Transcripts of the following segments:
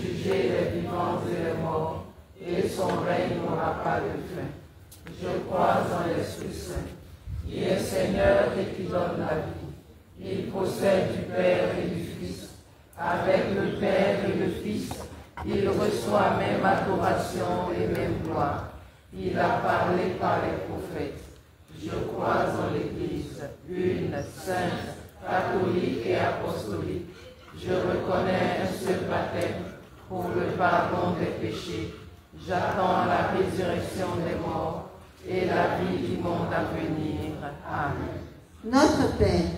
juger les vivants et les morts, et son règne n'aura pas de fin. Je crois en l'Esprit Saint, qui est Seigneur et qui donne la vie. Il procède du Père et du Fils. Avec le Père et le Fils, il reçoit même adoration et même gloire. Il a parlé par les prophètes. Je crois en l'Église, une, sainte, catholique et apostolique. Je reconnais un seul baptême pour le pardon des péchés. J'attends la résurrection des morts et la vie du monde à venir. Amen. Notre Père,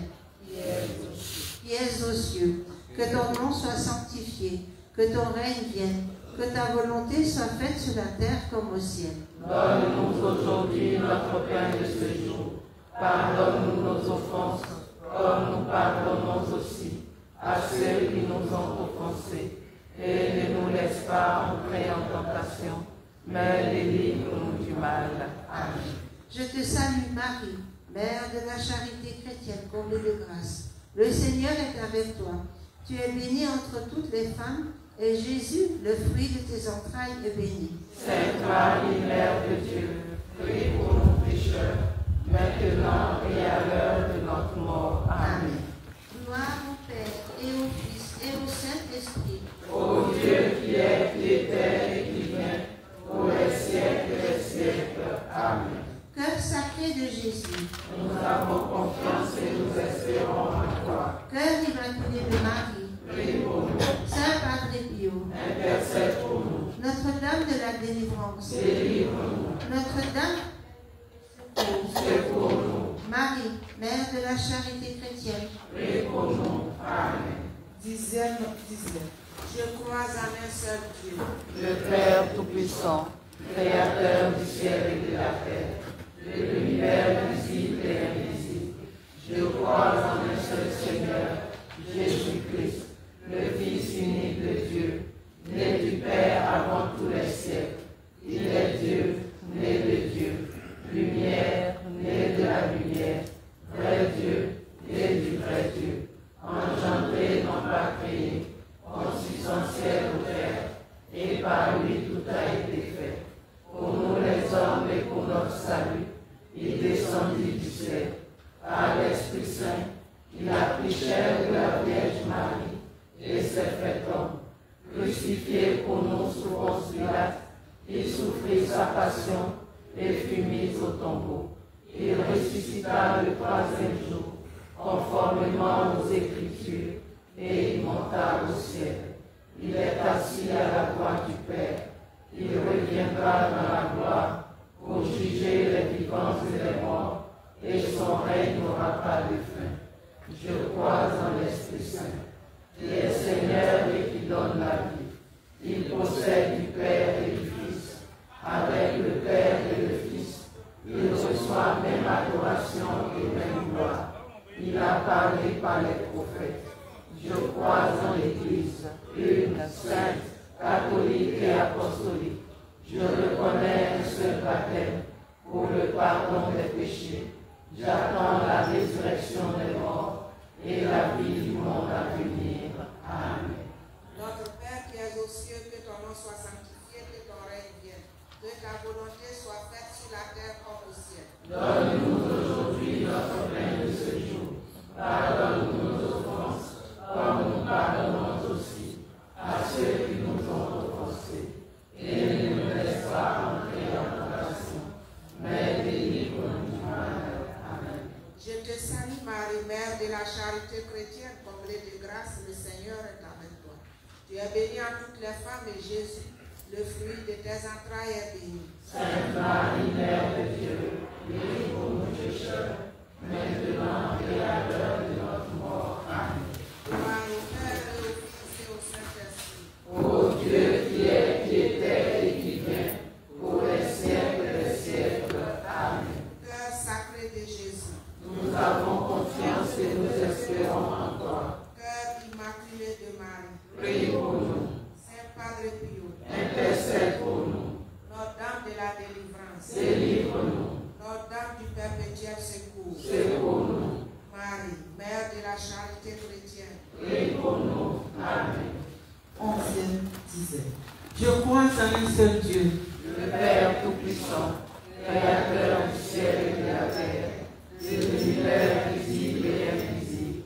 qui es aux cieux, que ton nom soit sanctifié, que ton règne vienne, que ta volonté soit faite sur la terre comme au ciel. Donne-nous aujourd'hui notre pain de ce jour. Pardonne-nous nos offenses, comme nous pardonnons aussi à ceux qui nous ont offensés. Et ne nous laisse pas entrer en tentation, mais délivre-nous du mal. Amen. Je te salue Marie, Mère de la charité chrétienne, comblée de grâce. Le Seigneur est avec toi. Tu es bénie entre toutes les femmes, et Jésus, le fruit de tes entrailles, est béni. Sainte Marie, Mère de Dieu, prie pour nous pécheurs, maintenant et à l'heure de notre mort. Amen. Gloire au Père, et au Fils, et au Saint-Esprit. Ô Dieu qui est, qui était et qui vient, pour les siècles des siècles. Amen. Cœur sacré de Jésus, Nous avons confiance et nous espérons en toi. Cœur immaculé de Marie, Prie pour nous. Saint Padre Pio, Intercède pour nous. Notre-Dame de la délivrance, Délivre-nous. Notre-Dame, Secours-nous. Marie, Mère de la charité chrétienne, Prie pour nous. Amen. dixième. Je crois en un seul Dieu, Le Père Tout-Puissant, Créateur du ciel et de la terre, de l'univers visible et invisible, je crois en un seul Seigneur, Jésus-Christ, le Fils unique de Dieu, né du Père avant tous les siècles. Il est Dieu, né de Dieu, lumière, né de la lumière, vrai Dieu, né du vrai Dieu, engendré, non pas créé, consubstantiel au Père, et par lui tout a été fait. Pour nous les hommes et pour notre salut, il descendit du ciel. Par l'Esprit Saint, il a pris chair de la Vierge Marie et s'est fait homme. Crucifié pour nous sous Ponce Pilate, il souffrit sa passion et fut mis au tombeau. Il ressuscita le troisième jour, conformément aux Écritures, et il monta au ciel. Il est assis à la droite du Père. Il reviendra dans la gloire pour juger les vivants et les morts, et son règne n'aura pas de fin. Je crois en l'Esprit Saint, qui est Seigneur et qui donne la vie. Il procède du Père et du Fils. Avec le Père et le Fils, il reçoit même adoration et même gloire. Il a parlé par les prophètes. Je crois en l'Église, une, sainte, catholique et apostolique. Je reconnais un seul baptême pour le pardon des péchés. J'attends la résurrection des morts et la vie du monde à venir. Amen. Notre Père qui es aux cieux, que ton nom soit sanctifié, que ton règne vienne, que ta volonté soit faite sur la terre comme au ciel. Donne-nous aujourd'hui notre pain de ce jour. Pardonne-nous nos offenses, comme nous pardonnons aussi à ceux qui nous ont offensés. Et ne nous laisse pas entrer en tentation, mais délivre-nous du mal. Amen. Je te salue Marie, Mère de la charité chrétienne, comblée de grâce, le Seigneur est avec toi. Tu es bénie en toutes les femmes et Jésus, le fruit de tes entrailles, est béni. Sainte Marie, Mère de Dieu, prie pour nous pécheurs, maintenant et à l'heure de notre mort. Amen. Gloire au Père et au Fils et au Saint-Esprit. Ô Dieu qui est, qui était et qui vient, pour les siècles des siècles. Amen. Cœur sacré de Jésus, Nous avons confiance et nous espérons en toi. cœur immaculé de Marie, Prie pour nous. Saint Padre Pio, Intercède pour nous. Notre-Dame de la délivrance, Délivre-nous. Notre-Dame du perpétuel secours, Secours-nous. Marie, Mère de la charité chrétienne, Prie pour nous. Amen. 11e dixième. Je crois en un seul Dieu, le Père Tout-Puissant, Créateur du ciel et de la terre, de l'univers visible et invisible.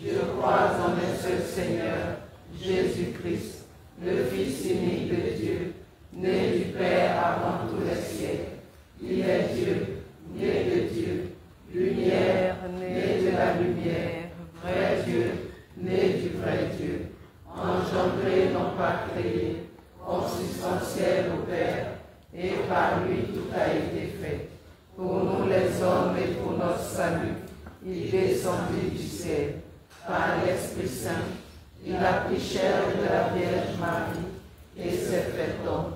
Je crois en un seul Seigneur, Jésus-Christ, le Fils unique de Dieu, né du Père avant tous les siècles. Il est Dieu, né de Dieu, lumière, né de la lumière, vrai Dieu, né du vrai Dieu, engendré non pas créé, consubstantiel au Père, et par lui tout a été fait. Pour nous les hommes et pour notre salut, il descendit du ciel. Par l'Esprit Saint, il a pris chair de la Vierge Marie et s'est fait homme,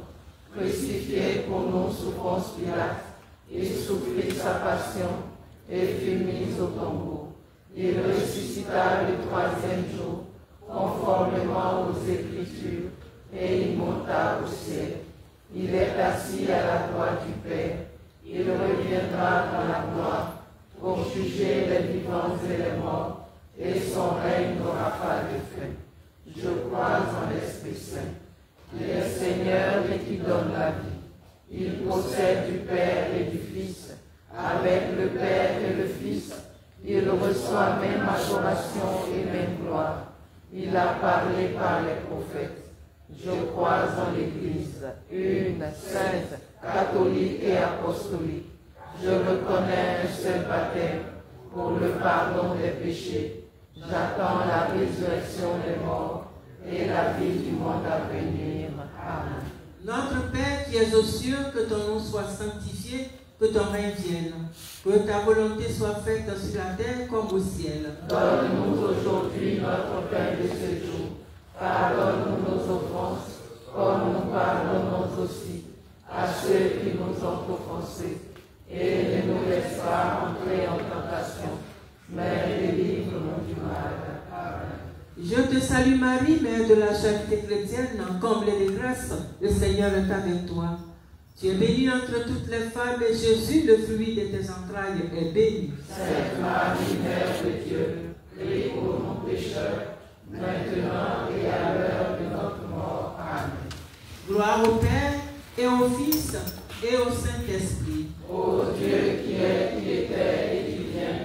crucifié pour nous sous Ponce Pilate. Il souffrit sa passion et fut mis au tombeau. Il ressuscita le troisième jour, conformément aux Écritures, et il monta au ciel. Il est assis à la droite du Père. Il reviendra dans la gloire pour juger les vivants et les morts, et son règne n'aura pas de fin. Je crois en l'Esprit Saint. Il est Seigneur et qui donne la vie. Il possède du Père et du Fils. Avec le Père et le Fils, il reçoit même adoration et même gloire. Il a parlé par les prophètes. Je crois en l'Église, une, sainte, catholique et apostolique. Je reconnais un seul baptême pour le pardon des péchés. J'attends la résurrection des morts et la vie du monde à venir. Amen. Notre Père qui es aux cieux, que ton nom soit sanctifié, que ton règne vienne, que ta volonté soit faite sur la terre comme au ciel. Donne-nous aujourd'hui notre pain de ce jour. Pardonne-nous nos offenses, comme nous pardonnons aussi à ceux qui nous ont offensés. Et ne nous laisse pas entrer en tentation, mais délivre-nous du mal. Amen. Je te salue Marie, Mère de la charité chrétienne, comblée de grâce, le Seigneur est avec toi. Tu es bénie entre toutes les femmes et Jésus, le fruit de tes entrailles, est béni. Sainte Marie, Mère de Dieu, prie pour nous pécheurs, maintenant et à l'heure de notre mort. Amen. Gloire au Père, et au Fils, et au Saint-Esprit. Ô Dieu qui est, qui était et qui vient,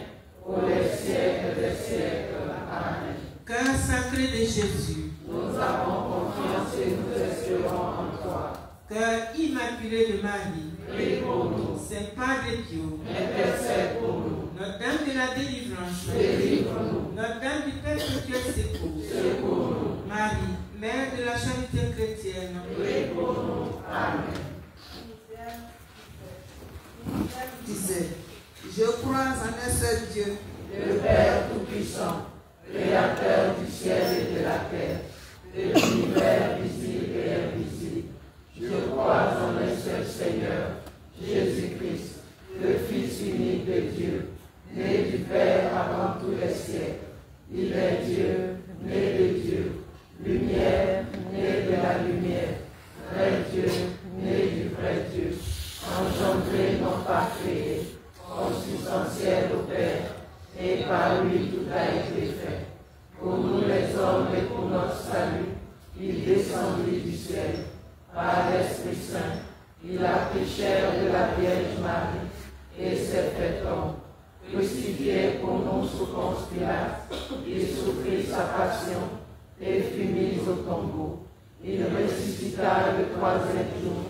pour les siècles des siècles. Amen. Cœur sacré de Jésus, nous avons confiance et nous espérons en toi. Cœur immaculé de Marie, prie pour nous. Saint Padre Pio, intercède pour nous. Notre-Dame de la délivrance, délivre-nous. Notre-Dame du perpétuel secours, secours-nous. Marie, Mère de la charité chrétienne, prie pour nous. Amen. Disait, je crois en un seul Dieu, le Père Tout-Puissant, Créateur du ciel et de la terre, de l'univers visible et invisible. Je crois en un seul Seigneur, Jésus-Christ, le Fils unique de Dieu, né du Père avant tous les siècles. Il est Dieu, né de Dieu, lumière, né de la lumière, vrai Dieu, né du vrai Dieu, engendré non pas créé, consubstantiel au Père, et par lui tout a été fait. Pour nous les hommes et pour notre salut, il descendit du ciel. Par l'Esprit Saint, il a pris chair de la Vierge Marie et s'est fait homme. Crucifié pour nous sous Ponce Pilate, il souffrit sa passion et fut mis au tombeau. Il ressuscita le troisième jour,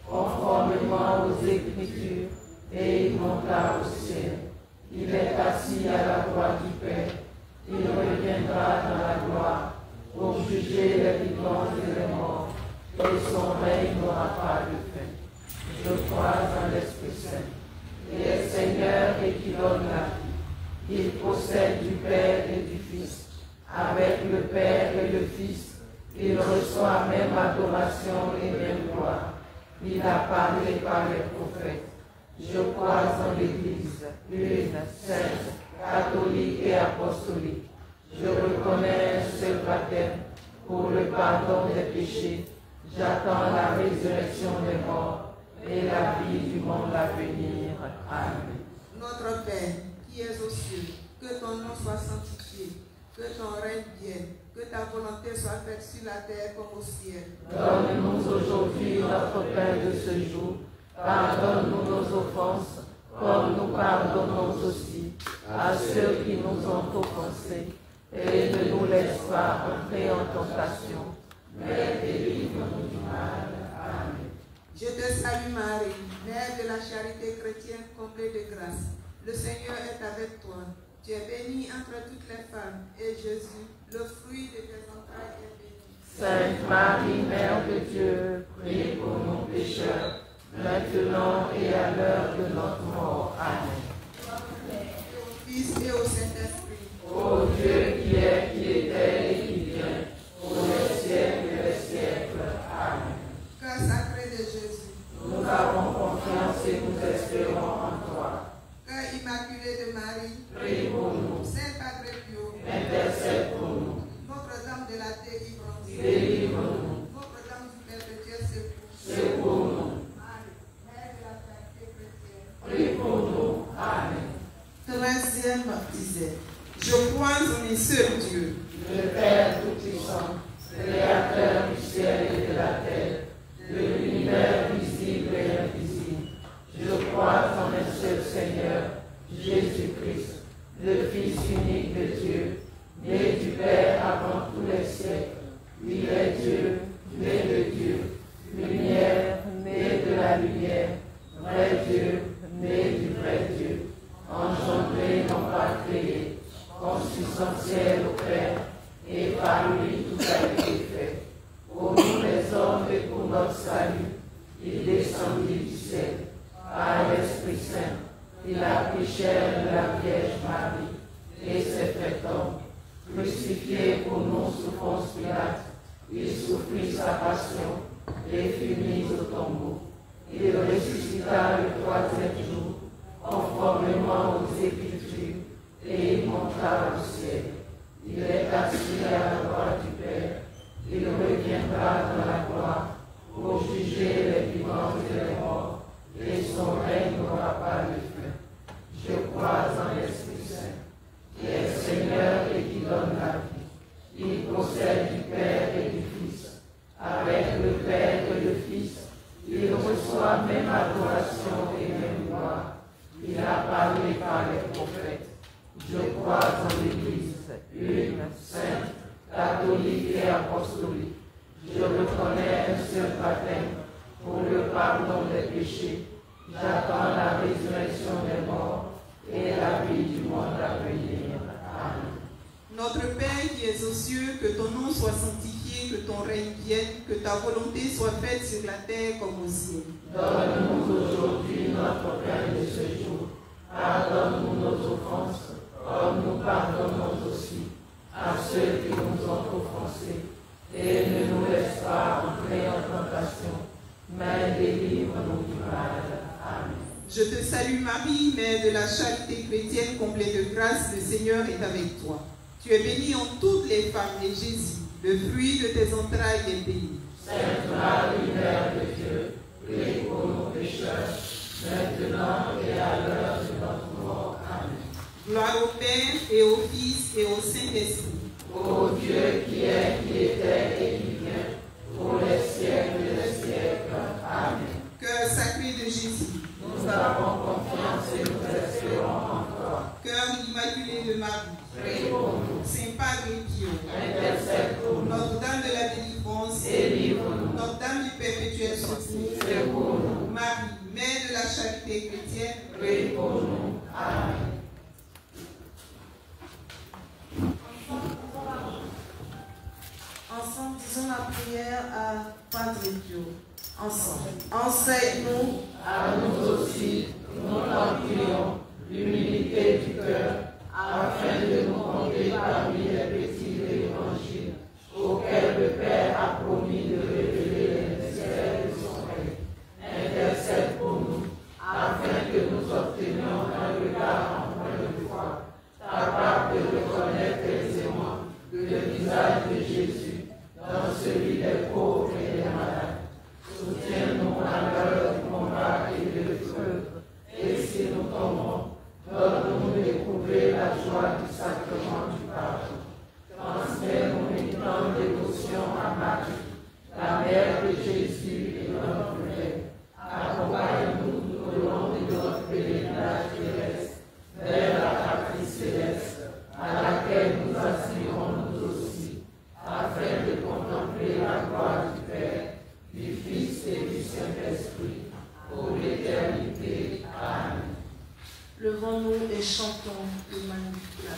conformément aux Écritures, et il monta au ciel. Il est assis à la droite du Père. Il reviendra dans la gloire pour juger les vivants et les morts, et son règne n'aura pas de fin. Je crois en l'Esprit Saint. Il est Seigneur et qui donne la vie. Il possède du Père et du Fils. Avec le Père et le Fils, il reçoit même adoration et même gloire. Il a parlé par les prophètes. Je crois en l'Église, une, sainte, catholique et apostolique. Je reconnais un seul baptême pour le pardon des péchés. J'attends la résurrection des morts et la vie du monde à venir. Amen. Notre Père, qui es aux cieux, que ton nom soit sanctifié, que ton règne vienne, Que ta volonté soit faite sur la terre comme au ciel. Donne-nous aujourd'hui notre pain de ce jour. Pardonne-nous nos offenses, comme nous pardonnons aussi à ceux qui nous ont offensés. Et ne nous laisse pas entrer en tentation, mais délivre-nous du mal. Amen. Je te salue Marie, Mère de la charité chrétienne comblée de grâce. Le Seigneur est avec toi. Tu es bénie entre toutes les femmes, et Jésus, le fruit de tes entrailles, est béni. Sainte Marie, Mère de Dieu, prie pour nous pécheurs, maintenant et à l'heure de notre mort. Amen. Au Fils et au Saint-Esprit. Ô Dieu qui est, qui était et qui vient, pour les siècles des siècles. Amen. Cœur sacré de Jésus. Nous avons confiance et nous espérons en toi. Cœur immaculé de Marie. Prie pour nous. Saint Padre Pio. Intercède pour nous. Notre-Dame de la délivrance. Délivre-nous. Notre-Dame du perpétuel secours. Secours-nous. Marie, Mère de la charité chrétienne. Prie pour nous. Amen. Troisième disait, je crois en un seul Dieu, Le Père Tout-Puissant, Créateur du ciel et de la terre, de l'univers visible et invisible, je crois en un seul Seigneur, Jésus-Christ, le Fils unique de Dieu, né du Père avant tous les siècles. Il est Dieu, né de Dieu, lumière, né de la lumière, vrai Dieu, né du vrai Dieu, engendré, non pas créé, consubstantiel au Père, et par lui tout a été fait. Pour nous les hommes et pour notre salut, il descendit du ciel, par l'Esprit Saint. Il a pris chair de la Vierge Marie, et s'est fait homme. Crucifié pour nous sous Ponce Pilate, il souffrit sa passion, et fut mis au tombeau. Il ressuscita le troisième jour, conformément aux Écritures, et il monta au ciel. Il est assis à la droite du Père. Il reviendra dans la gloire pour juger les vivants et les morts, et son règne n'aura pas de fin. Je crois en l'Esprit Saint, qui est Seigneur et qui donne la vie. Il procède du Père et du Fils. Avec le Père et le Fils, il reçoit même adoration et même gloire. Il a parlé par les prophètes. Je crois en l'Église, une, sainte, catholique et apostolique. Je reconnais un seul baptême pour le pardon des péchés. J'attends la résurrection des morts et la vie du monde à venir. Amen. notre Père qui es aux cieux, que ton nom soit sanctifié, que ton règne vienne, que ta volonté soit faite sur la terre comme au ciel. Donne-nous aujourd'hui notre pain de ce jour. Pardonne-nous nos offenses, comme nous pardonnons aussi à ceux qui nous ont offensés. Et ne nous laisse pas entrer en tentation, mais délivre-nous du mal. Amen. Je te salue Marie, Mère de la charité chrétienne comblée de grâce, le Seigneur est avec toi. Tu es bénie en toutes les femmes, et Jésus, le fruit de tes entrailles, est béni. Sainte Marie, Mère de Dieu, prie pour nos pécheurs, maintenant et à l'heure de notre mort. Amen. Gloire au Père et au Fils et au Saint-Esprit. Ô Dieu qui est, qui était et qui vient, pour les siècles des siècles. Amen. Cœur sacré de Jésus. Nous avons confiance et nous espérons en toi. Cœur immaculé de Marie. Prie pour nous. Saint Padre Pio. Intercède pour nous. Notre-Dame de la délivrance. Délivre-nous. Notre-Dame du perpétuel secours. Secours-nous. Marie, Mère de la charité chrétienne. Prie pour nous. Amen. Ensemble, disons la prière à Padre Pio. Ensemble. Enseigne-nous À nous aussi, nous t'en prions, l'humilité du cœur, afin de nous compter parmi les petits de l'Évangile, auxquels le Père a promis de révéler les mystères de son règne. Intercède pour nous, afin que nous obtenions un regard empreint de foi, capable de reconnaître aisément le visage de Jésus dans celui des pauvres et des malades. Soutiens-nous à l'heure du combat et de l'épreuve, et si nous tombons, donne-nous d'éprouver la joie du sacrement du pardon. Transmets-nous chanson Emmanuel.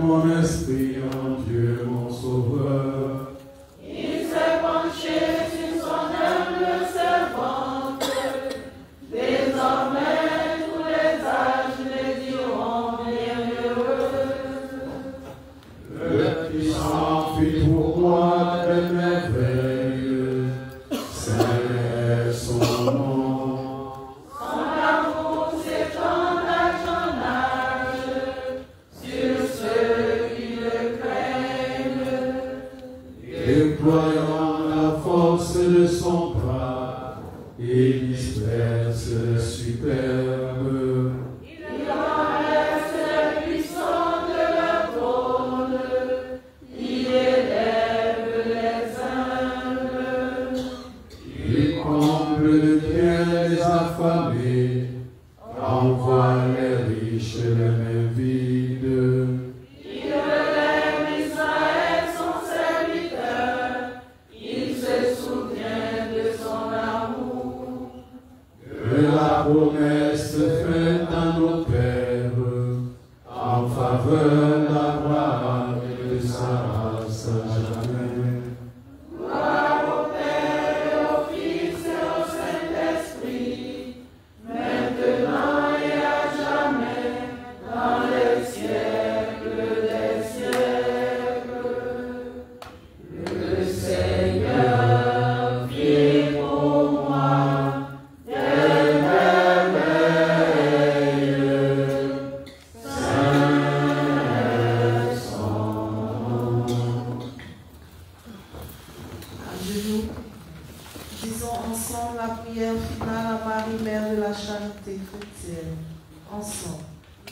Mon esprit en Dieu, mon sauveur. Il s'est penché sur son humble servante. Désormais, tous les âges le diront bienheureux. Le puissant fit pour moi de merveilles. C'est son nom. Son amour s'étend d'âge en âge sur ceux qui le craignent. Déployant la force de son bras, il disperse le superbe. Il renverse les puissants de leur trône. Il élève les humbles. Il comble le bien des affamés, envoie les riches les mains vides. Il relève Israël, son serviteur. Il se souvient de son amour. Que la promesse faite à nos pères en faveur d'Abraham et de sa race à jamais. Gloire au Père et au Fils et au Saint-Esprit, maintenant et à jamais, dans les siècles des siècles. Le Seigneur fit pour moi des merveilles. Saint son nom. À genoux, disons ensemble la prière finale à Marie, Mère de la Charité chrétienne. Ensemble.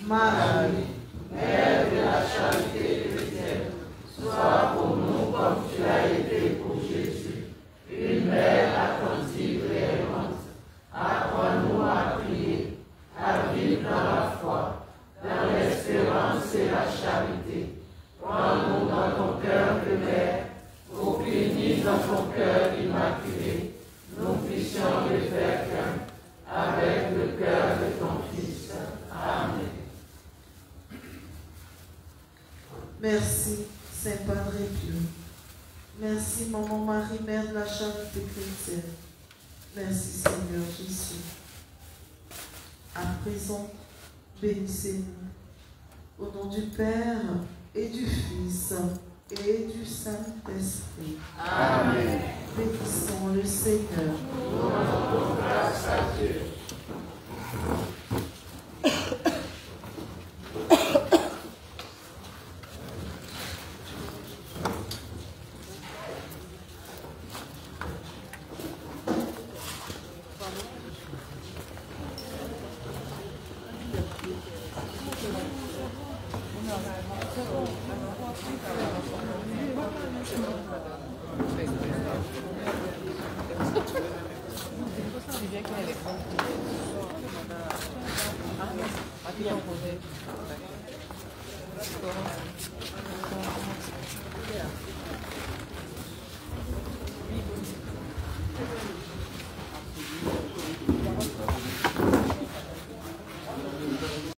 Marie, Mère de la charité chrétienne, sois pour nous comme tu as été pour Jésus, une mère attentive et aimante. Apprends-nous à prier, à vivre dans la foi, dans l'espérance et la charité. Prends-nous dans ton cœur de mère, pour qu'unis dans ton cœur immaculé, nous puissions le faire qu'un, avec le cœur de ton Fils. Amen. merci, Saint Padre Pio. Merci, Maman Marie, Mère de la Charité chrétienne. Merci, Seigneur Jésus. À présent, bénissez-nous. Au nom du Père et du Fils et du Saint-Esprit. Amen. Bénissons le Seigneur. Nous rendons grâce à Dieu.